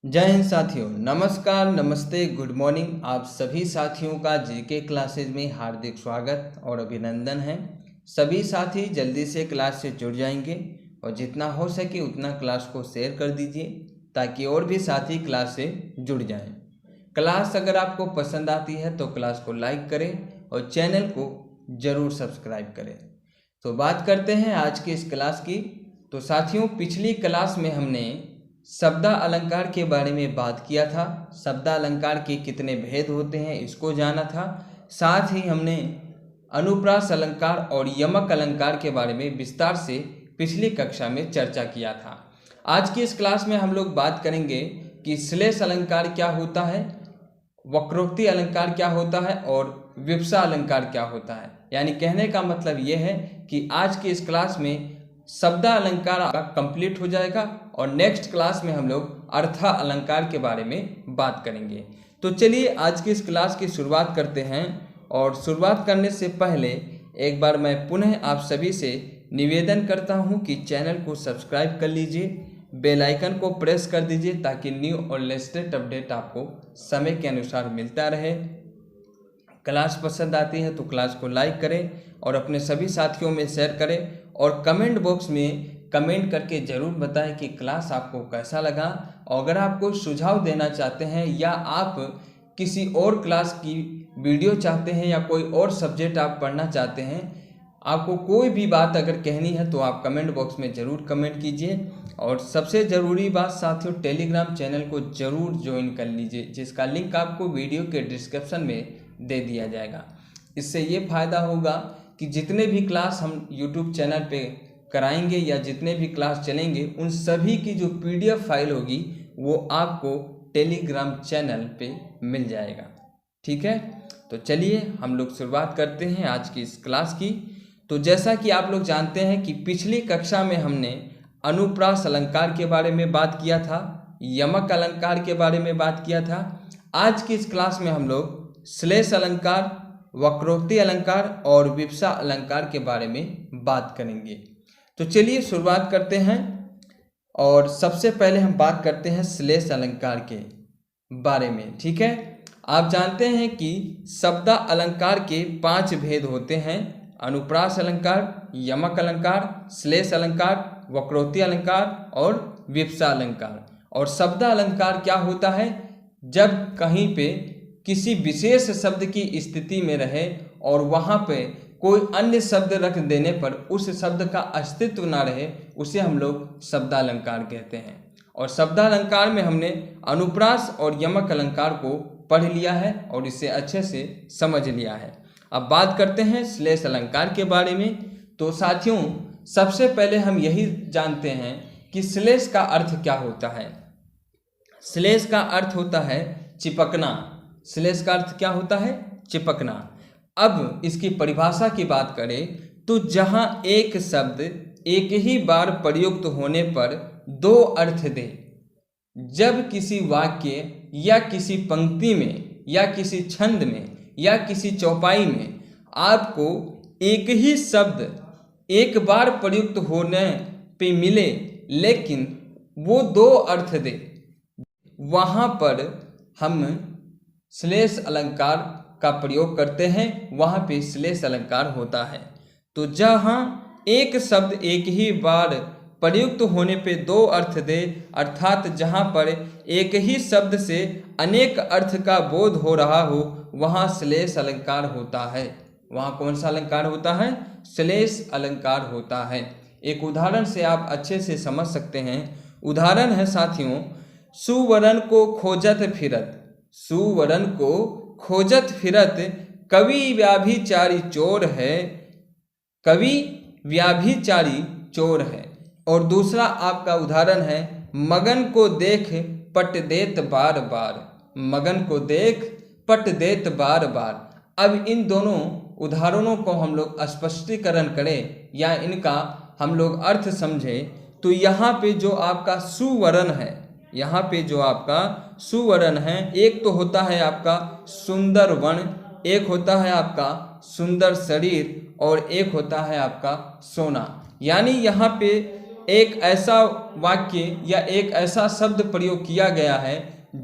जय हिंद साथियों, नमस्कार, नमस्ते, गुड मॉर्निंग। आप सभी साथियों का जीके क्लासेज में हार्दिक स्वागत और अभिनंदन है। सभी साथी जल्दी से क्लास से जुड़ जाएंगे और जितना हो सके उतना क्लास को शेयर कर दीजिए ताकि और भी साथी क्लास से जुड़ जाएं। क्लास अगर आपको पसंद आती है तो क्लास को लाइक करें और चैनल को ज़रूर सब्सक्राइब करें। तो बात करते हैं आज की इस क्लास की। तो साथियों, पिछली क्लास में हमने शब्द अलंकार के बारे में बात किया था। शब्द अलंकार के कितने भेद होते हैं इसको जाना था। साथ ही हमने अनुप्रास अलंकार और यमक अलंकार के बारे में विस्तार से पिछली कक्षा में चर्चा किया था। आज की इस क्लास में हम लोग बात करेंगे कि श्लेष अलंकार क्या होता है, वक्रोक्ति अलंकार क्या होता है और विवक्षा अलंकार क्या होता है। यानी कहने का मतलब यह है कि आज की इस क्लास में शब्द अलंकार आपका कंप्लीट हो जाएगा और नेक्स्ट क्लास में हम लोग अर्थ अलंकार के बारे में बात करेंगे। तो चलिए आज की इस क्लास की शुरुआत करते हैं। और शुरुआत करने से पहले एक बार मैं पुनः आप सभी से निवेदन करता हूं कि चैनल को सब्सक्राइब कर लीजिए, बेल आइकन को प्रेस कर दीजिए ताकि न्यू और लेटेस्ट अपडेट आपको समय के अनुसार मिलता रहे। क्लास पसंद आती है तो क्लास को लाइक करें और अपने सभी साथियों में शेयर करें और कमेंट बॉक्स में कमेंट करके ज़रूर बताएं कि क्लास आपको कैसा लगा। और अगर आप कोई सुझाव देना चाहते हैं या आप किसी और क्लास की वीडियो चाहते हैं या कोई और सब्जेक्ट आप पढ़ना चाहते हैं, आपको कोई भी बात अगर कहनी है तो आप कमेंट बॉक्स में ज़रूर कमेंट कीजिए। और सबसे ज़रूरी बात साथियों, टेलीग्राम चैनल को ज़रूर ज्वाइन कर लीजिए जिसका लिंक आपको वीडियो के डिस्क्रिप्शन में दे दिया जाएगा। इससे ये फ़ायदा होगा कि जितने भी क्लास हम यूट्यूब चैनल पे कराएंगे या जितने भी क्लास चलेंगे उन सभी की जो PDF फाइल होगी वो आपको टेलीग्राम चैनल पे मिल जाएगा। ठीक है, तो चलिए हम लोग शुरुआत करते हैं आज की इस क्लास की। तो जैसा कि आप लोग जानते हैं कि पिछली कक्षा में हमने अनुप्रास अलंकार के बारे में बात किया था, यमक अलंकार के बारे में बात किया था। आज की इस क्लास में हम लोग श्लेष अलंकार, वक्रोक्ति अलंकार और विवक्षा अलंकार के बारे में बात करेंगे। तो चलिए शुरुआत करते हैं और सबसे पहले हम बात करते हैं श्लेष अलंकार के बारे में। ठीक है, आप जानते हैं कि शब्द अलंकार के 5 भेद होते हैं: अनुप्रास अलंकार, यमक अलंकार, श्लेष अलंकार, वक्रोक्ति अलंकार और विवक्षा अलंकार। और शब्द अलंकार क्या होता है? जब कहीं पे किसी विशेष शब्द की स्थिति में रहे और वहाँ पे कोई अन्य शब्द रख देने पर उस शब्द का अस्तित्व ना रहे, उसे हम लोग शब्दालंकार कहते हैं। और शब्दालंकार में हमने अनुप्रास और यमक अलंकार को पढ़ लिया है और इसे अच्छे से समझ लिया है। अब बात करते हैं श्लेष अलंकार के बारे में। तो साथियों, सबसे पहले हम यही जानते हैं कि श्लेष का अर्थ क्या होता है। श्लेष का अर्थ होता है चिपकना। श्लेष का अर्थ क्या होता है? चिपकना। अब इसकी परिभाषा की बात करें तो जहां एक शब्द एक ही बार प्रयुक्त होने पर 2 अर्थ दे। जब किसी वाक्य या किसी पंक्ति में या किसी छंद में या किसी चौपाई में आपको एक ही शब्द एक बार प्रयुक्त होने पे मिले लेकिन वो 2 अर्थ दे, वहाँ पर हम श्लेष अलंकार का प्रयोग करते हैं, वहाँ पे श्लेष अलंकार होता है। तो जहाँ एक शब्द एक ही बार प्रयुक्त होने पे 2 अर्थ दे, अर्थात जहाँ पर एक ही शब्द से अनेक अर्थ का बोध हो रहा हो, वहाँ श्लेष अलंकार होता है। वहाँ कौन सा अलंकार होता है? श्लेष अलंकार होता है। एक उदाहरण से आप अच्छे से समझ सकते हैं। उदाहरण है साथियों, सुवर्ण को खोजत फिरत। सुवर्ण को खोजत फिरत कवि व्याभिचारी चोर है। कवि व्याभिचारी चोर है। और दूसरा आपका उदाहरण है, मगन को देख पट देत बार बार। मगन को देख पट देत बार बार। अब इन दोनों उदाहरणों को हम लोग स्पष्टीकरण करें या इनका हम लोग अर्थ समझें तो यहाँ पे जो आपका सुवर्ण है, यहाँ पे जो आपका सुवर्ण है, एक तो होता है आपका सुंदर वर्ण, एक होता है आपका सुंदर शरीर और एक होता है आपका सोना। यानी यहाँ पे एक ऐसा वाक्य या एक ऐसा शब्द प्रयोग किया गया है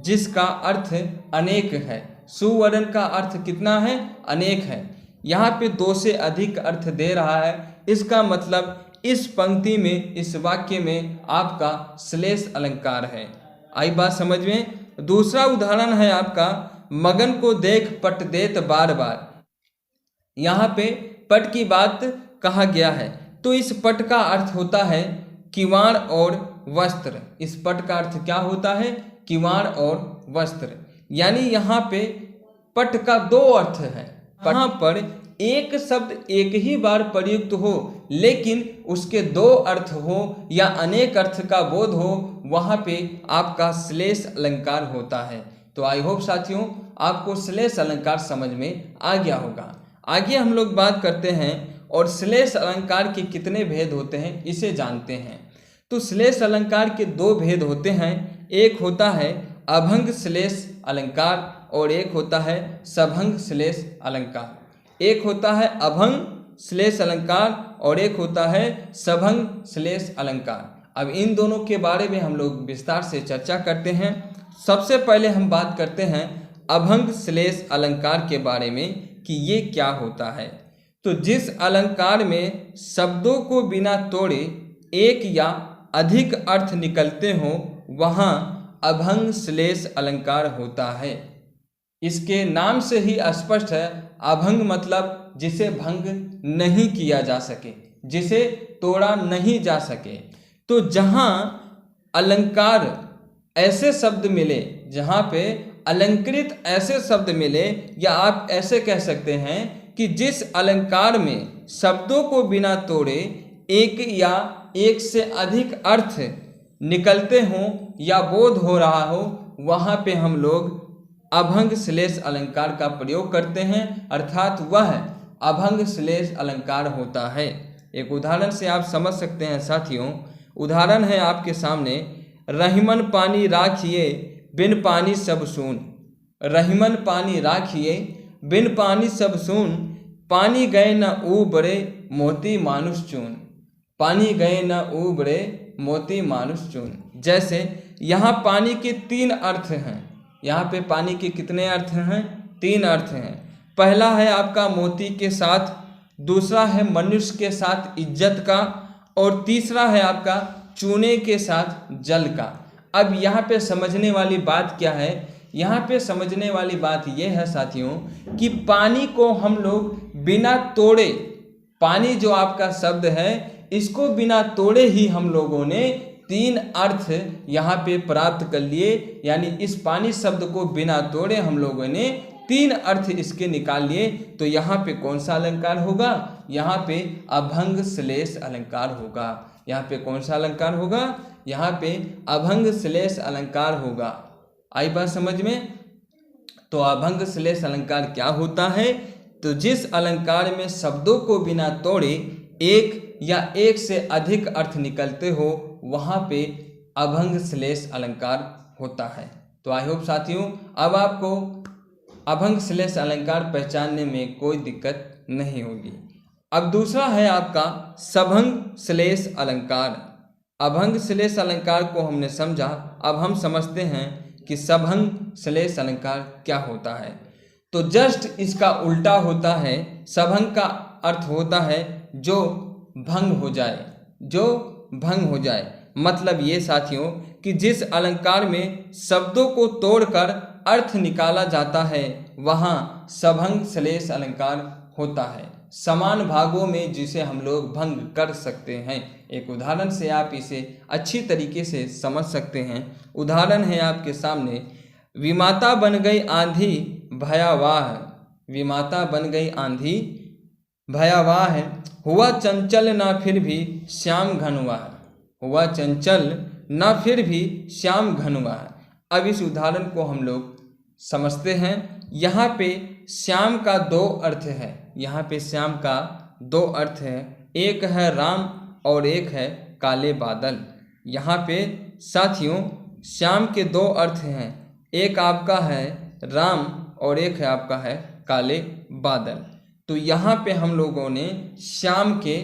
जिसका अर्थ अनेक है। सुवर्ण का अर्थ कितना है? अनेक है। यहाँ पे दो से अधिक अर्थ दे रहा है। इसका मतलब इस पंक्ति में, इस वाक्य में आपका श्लेष अलंकार है। आई बात समझ में? दूसरा उदाहरण है आपका, मगन को देख पट देत बार बार। यहाँ पे पट की बात कहा गया है, तो इस पट का अर्थ होता है किवाड़ और वस्त्र। इस पट का अर्थ क्या होता है? किवाड़ और वस्त्र। यानी यहाँ पे पट का दो अर्थ है। यहाँ पर एक शब्द एक ही बार प्रयुक्त हो लेकिन उसके दो अर्थ हो या अनेक अर्थ का बोध हो, वहाँ पे आपका श्लेष अलंकार होता है। तो आई होप साथियों आपको श्लेष अलंकार समझ में आ गया होगा। आगे हम लोग बात करते हैं और श्लेष अलंकार के कितने भेद होते हैं इसे जानते हैं। तो श्लेष अलंकार के दो भेद होते हैं। एक होता है अभंग श्लेष अलंकार और एक होता है सभंग श्लेष अलंकार। एक होता है अभंग श्लेष अलंकार और एक होता है सभंग श्लेष अलंकार। अब इन दोनों के बारे में हम लोग विस्तार से चर्चा करते हैं। सबसे पहले हम बात करते हैं अभंग श्लेष अलंकार के बारे में कि ये क्या होता है। तो जिस अलंकार में शब्दों को बिना तोड़े एक या अधिक अर्थ निकलते हों वहाँ अभंग श्लेष अलंकार होता है। इसके नाम से ही स्पष्ट है, अभंग मतलब जिसे भंग नहीं किया जा सके, जिसे तोड़ा नहीं जा सके। तो जहाँ अलंकार ऐसे शब्द मिले, जहाँ पे अलंकृत ऐसे शब्द मिले, या आप ऐसे कह सकते हैं कि जिस अलंकार में शब्दों को बिना तोड़े एक या एक से अधिक अर्थ निकलते हों या बोध हो रहा हो, वहाँ पे हम लोग अभंग श्लेष अलंकार का प्रयोग करते हैं, अर्थात वह अभंग श्लेष अलंकार होता है। एक उदाहरण से आप समझ सकते हैं साथियों। उदाहरण है आपके सामने, रहीमन पानी राखिए बिन पानी सब सून। रहीमन पानी राखिए बिन पानी सब सून, पानी गए न उबरे मोती मानुष चून। पानी गए न उबरे मोती मानुष चून। जैसे यहाँ पानी के तीन अर्थ हैं। यहाँ पे पानी के कितने अर्थ हैं? तीन अर्थ हैं। पहला है आपका मोती के साथ, दूसरा है मनुष्य के साथ इज्जत का, और तीसरा है आपका चूने के साथ जल का। अब यहाँ पे समझने वाली बात क्या है? यहाँ पे समझने वाली बात यह है साथियों कि पानी को हम लोग बिना तोड़े, पानी जो आपका शब्द है इसको बिना तोड़े ही हम लोगों ने तीन अर्थ यहाँ पे प्राप्त कर लिए। यानी इस पानी शब्द को बिना तोड़े हम लोगों ने तीन अर्थ इसके निकाल लिए। तो यहाँ पे कौन सा अलंकार होगा? यहाँ पे अभंग श्लेष अलंकार होगा। यहाँ पे कौन सा अलंकार होगा? यहाँ पे अभंग श्लेष अलंकार होगा। आई बात समझ में? तो अभंग श्लेष अलंकार क्या होता है? तो जिस अलंकार में शब्दों को बिना तोड़े एक या एक से अधिक अर्थ निकलते हो वहाँ पे अभंग श्लेष अलंकार होता है। तो आई होप साथियों अब आपको अभंग श्लेष अलंकार पहचानने में कोई दिक्कत नहीं होगी। अब दूसरा है आपका सभंग श्लेष अलंकार। अभंग श्लेष अलंकार को हमने समझा, अब हम समझते हैं कि सभंग श्लेष अलंकार क्या होता है। तो जस्ट इसका उल्टा होता है। सभंग का अर्थ होता है जो भंग हो जाए, जो भंग हो जाए। मतलब ये साथियों कि जिस अलंकार में शब्दों को तोड़कर अर्थ निकाला जाता है वहाँ सभंग श्लेष अलंकार होता है। समान भागों में जिसे हम लोग भंग कर सकते हैं। एक उदाहरण से आप इसे अच्छी तरीके से समझ सकते हैं। उदाहरण है आपके सामने, विमाता बन गई आंधी भयावाह। विमाता बन गई आंधी भयावाह, हुआ चंचल ना फिर भी श्याम घनवाह। हुआ चंचल ना फिर भी श्याम घनवाह। अब इस उदाहरण को हम लोग समझते हैं। यहाँ पे श्याम का दो अर्थ है। यहाँ पे श्याम का दो अर्थ है, एक है राम और एक है काले बादल। यहाँ पे साथियों श्याम के दो अर्थ हैं, एक आपका है राम और एक है आपका है काले बादल। तो यहाँ पे हम लोगों ने श्याम के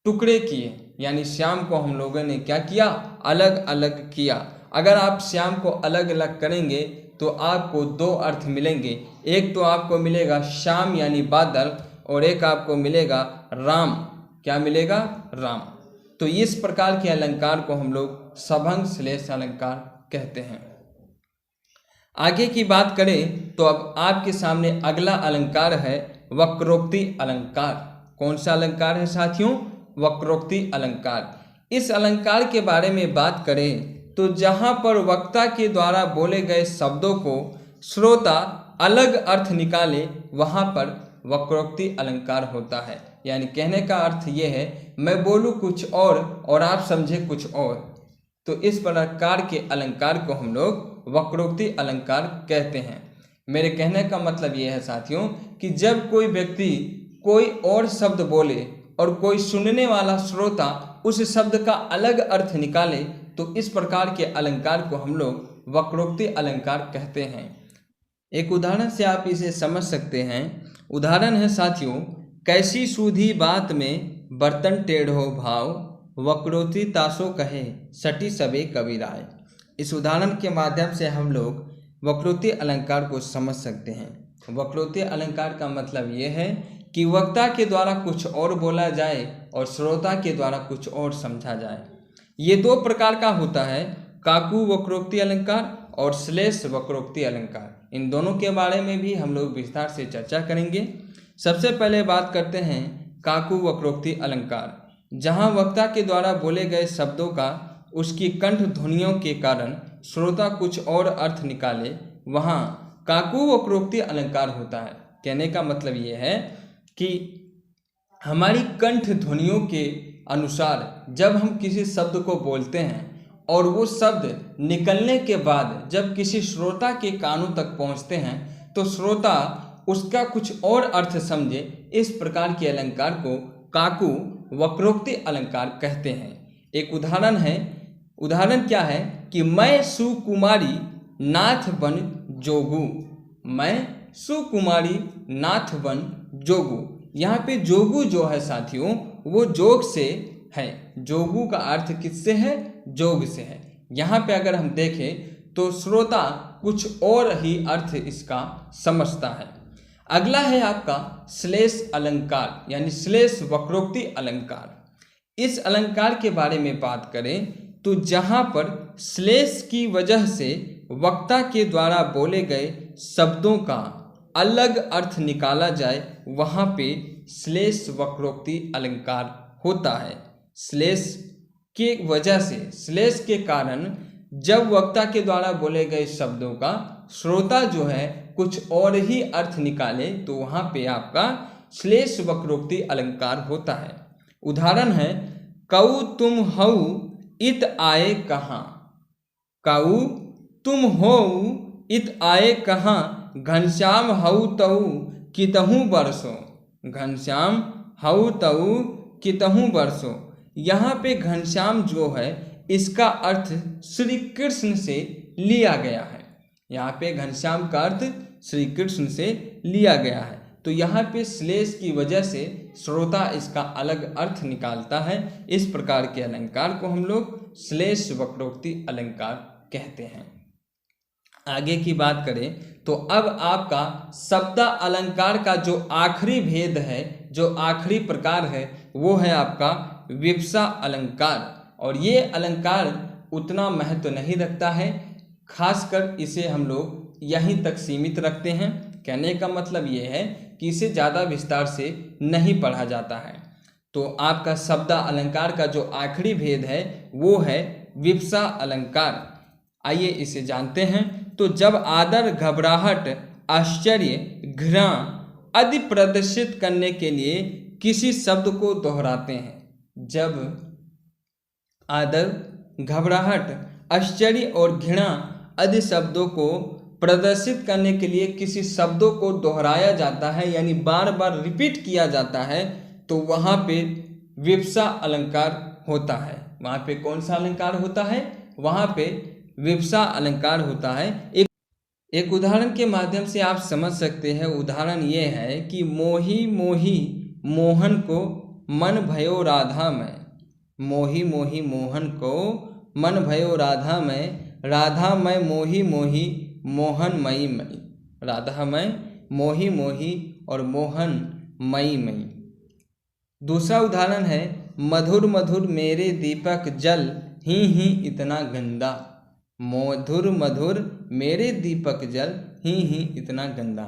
टुकड़े किए, यानी श्याम को हम लोगों ने क्या किया, अलग अलग किया। अगर आप श्याम को अलग अलग करेंगे तो आपको दो अर्थ मिलेंगे। एक तो आपको मिलेगा श्याम यानी बादल, और एक आपको मिलेगा राम। क्या मिलेगा, राम। तो इस प्रकार के अलंकार को हम लोग सभंग श्लेष अलंकार कहते हैं। आगे की बात करें तो अब आपके सामने अगला अलंकार है वक्रोक्ति अलंकार। कौन सा अलंकार है साथियों, वक्रोक्ति अलंकार। इस अलंकार के बारे में बात करें तो जहां पर वक्ता के द्वारा बोले गए शब्दों को श्रोता अलग अर्थ निकाले वहां पर वक्रोक्ति अलंकार होता है। यानी कहने का अर्थ ये है, मैं बोलूं कुछ और आप समझे कुछ और, तो इस प्रकार के अलंकार को हम लोग वक्रोक्ति अलंकार कहते हैं। मेरे कहने का मतलब ये है साथियों कि जब कोई व्यक्ति कोई और शब्द बोले और कोई सुनने वाला श्रोता उस शब्द का अलग अर्थ निकाले तो इस प्रकार के अलंकार को हम लोग वक्रोक्ति अलंकार कहते हैं। एक उदाहरण से आप इसे समझ सकते हैं। उदाहरण है साथियों, कैसी सूधी बात में बर्तन टेढ़ो भाव, वक्रोक्ति तासो कहे सटी सबे कबीराय। इस उदाहरण के माध्यम से हम लोग वक्रोक्ति अलंकार को समझ सकते हैं। वक्रोक्ति अलंकार का मतलब ये है कि वक्ता के द्वारा कुछ और बोला जाए और श्रोता के द्वारा कुछ और समझा जाए। ये दो प्रकार का होता है, काकू वक्रोक्ति अलंकार और श्लेष वक्रोक्ति अलंकार। इन दोनों के बारे में भी हम लोग विस्तार से चर्चा करेंगे। सबसे पहले बात करते हैं काकू वक्रोक्ति अलंकार। जहाँ वक्ता के द्वारा बोले गए शब्दों का उसकी कंठ ध्वनियों के कारण श्रोता कुछ और अर्थ निकाले वहाँ काकू वक्रोक्ति अलंकार होता है। कहने का मतलब ये है कि हमारी कंठ ध्वनियों के अनुसार जब हम किसी शब्द को बोलते हैं और वो शब्द निकलने के बाद जब किसी श्रोता के कानों तक पहुंचते हैं तो श्रोता उसका कुछ और अर्थ समझे, इस प्रकार के अलंकार को काकू वक्रोक्ति अलंकार कहते हैं। एक उदाहरण है, उदाहरण क्या है कि मैं सुकुमारी नाथ बन जोगू। मैं सुकुमारी नाथ बन जोगू। यहाँ पे जोगू जो है साथियों वो जोग से है। जोगू का अर्थ किससे है, जोग से है। यहाँ पे अगर हम देखें तो श्रोता कुछ और ही अर्थ इसका समझता है। अगला है आपका श्लेष अलंकार यानी श्लेष वक्रोक्ति अलंकार। इस अलंकार के बारे में बात करें तो जहाँ पर श्लेष की वजह से वक्ता के द्वारा बोले गए शब्दों का अलग अर्थ निकाला जाए वहाँ पे श्लेष वक्रोक्ति अलंकार होता है। श्लेष के वजह से, श्लेष के कारण जब वक्ता के द्वारा बोले गए शब्दों का श्रोता जो है कुछ और ही अर्थ निकाले तो वहाँ पे आपका श्लेष वक्रोक्ति अलंकार होता है। उदाहरण है, कऊ तुम हऊ इत आए कहाँ। कऊ तुम हो इत आए कहाँ, घनश्याम हऊ तऊ कितहु बरसो। घनश्याम हऊ तऊ कितहु बरसो। यहाँ पे घनश्याम जो है इसका अर्थ श्री कृष्ण से लिया गया है। यहाँ पे घनश्याम का अर्थ श्री कृष्ण से लिया गया है। तो यहाँ पे श्लेष की वजह से श्रोता इसका अलग अर्थ निकालता है। इस प्रकार के अलंकार को हम लोग श्लेष वक्रोक्ति अलंकार कहते हैं। आगे की बात करें तो अब आपका शब्द अलंकार का जो आखिरी भेद है, जो आखिरी प्रकार है वो है आपका विवक्षा अलंकार। और ये अलंकार उतना महत्व नहीं रखता है, खासकर इसे हम लोग यहीं तक सीमित रखते हैं। कहने का मतलब ये है कि इसे ज़्यादा विस्तार से नहीं पढ़ा जाता है। तो आपका शब्द अलंकार का जो आखिरी भेद है वो है विवक्षा अलंकार। आइए इसे जानते हैं। तो जब आदर, घबराहट, आश्चर्य, घृणा आदि प्रदर्शित करने के लिए किसी शब्द को दोहराते हैं, जब आदर, घबराहट, आश्चर्य और घृणा आदि शब्दों को प्रदर्शित करने के लिए किसी शब्दों को दोहराया जाता है यानी बार बार रिपीट किया जाता है तो वहाँ पे विवक्षा अलंकार होता है। वहाँ पे कौन सा अलंकार होता है, वहाँ पे विवक्षा अलंकार होता है। एक उदाहरण के माध्यम से आप समझ सकते हैं। उदाहरण ये है कि मोही मोही मोहन को मन भयो राधा में। मोही मोही मोहन को, मन भयो राधा मैं मोही मोही मोहन मई मई। राधा मैं मोही मोही और मोहन मई मई। दूसरा उदाहरण है, मधुर मधुर मेरे दीपक जल ही इतना गंदा। मधुर मधुर मेरे दीपक जल ही इतना गंदा।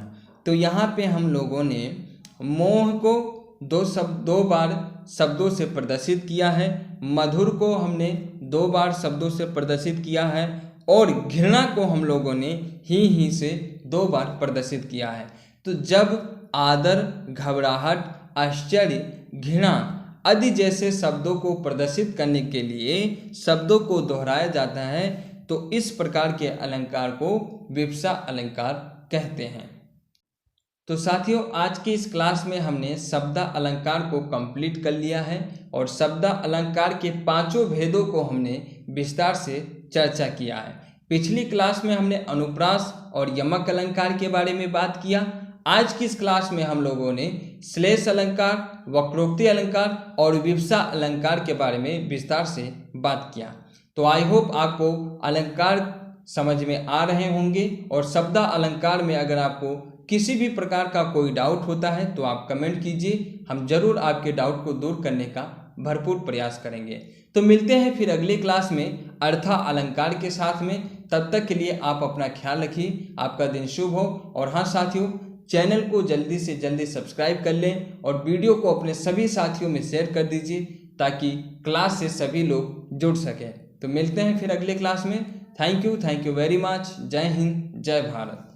तो यहाँ पे हम लोगों ने मोह को दो बार शब्दों से प्रदर्शित किया है, मधुर को हमने 2 बार शब्दों से प्रदर्शित किया है और घृणा को हम लोगों ने ही से 2 बार प्रदर्शित किया है। तो जब आदर, घबराहट, आश्चर्य, घृणा आदि जैसे शब्दों को प्रदर्शित करने के लिए शब्दों को दोहराया जाता है तो इस प्रकार के अलंकार को विवक्षा अलंकार कहते हैं। तो साथियों, आज की इस क्लास में हमने शब्द अलंकार को कंप्लीट कर लिया है और शब्द अलंकार के 5 भेदों को हमने विस्तार से चर्चा किया है। पिछली क्लास में हमने अनुप्रास और यमक अलंकार के बारे में बात किया। आज की इस क्लास में हम लोगों ने श्लेष अलंकार, वक्रोक्ति अलंकार और विवक्षा अलंकार के बारे में विस्तार से बात किया। तो आई होप आपको अलंकार समझ में आ रहे होंगे और शब्द अलंकार में अगर आपको किसी भी प्रकार का कोई डाउट होता है तो आप कमेंट कीजिए, हम जरूर आपके डाउट को दूर करने का भरपूर प्रयास करेंगे। तो मिलते हैं फिर अगले क्लास में अर्थ अलंकार के साथ में। तब तक के लिए आप अपना ख्याल रखिए, आपका दिन शुभ हो। और हाँ साथियों, चैनल को जल्दी से जल्दी सब्सक्राइब कर लें और वीडियो को अपने सभी साथियों में शेयर कर दीजिए ताकि क्लास से सभी लोग जुड़ सकें। तो मिलते हैं फिर अगले क्लास में। Thank you very much. जय हिंद, जय भारत।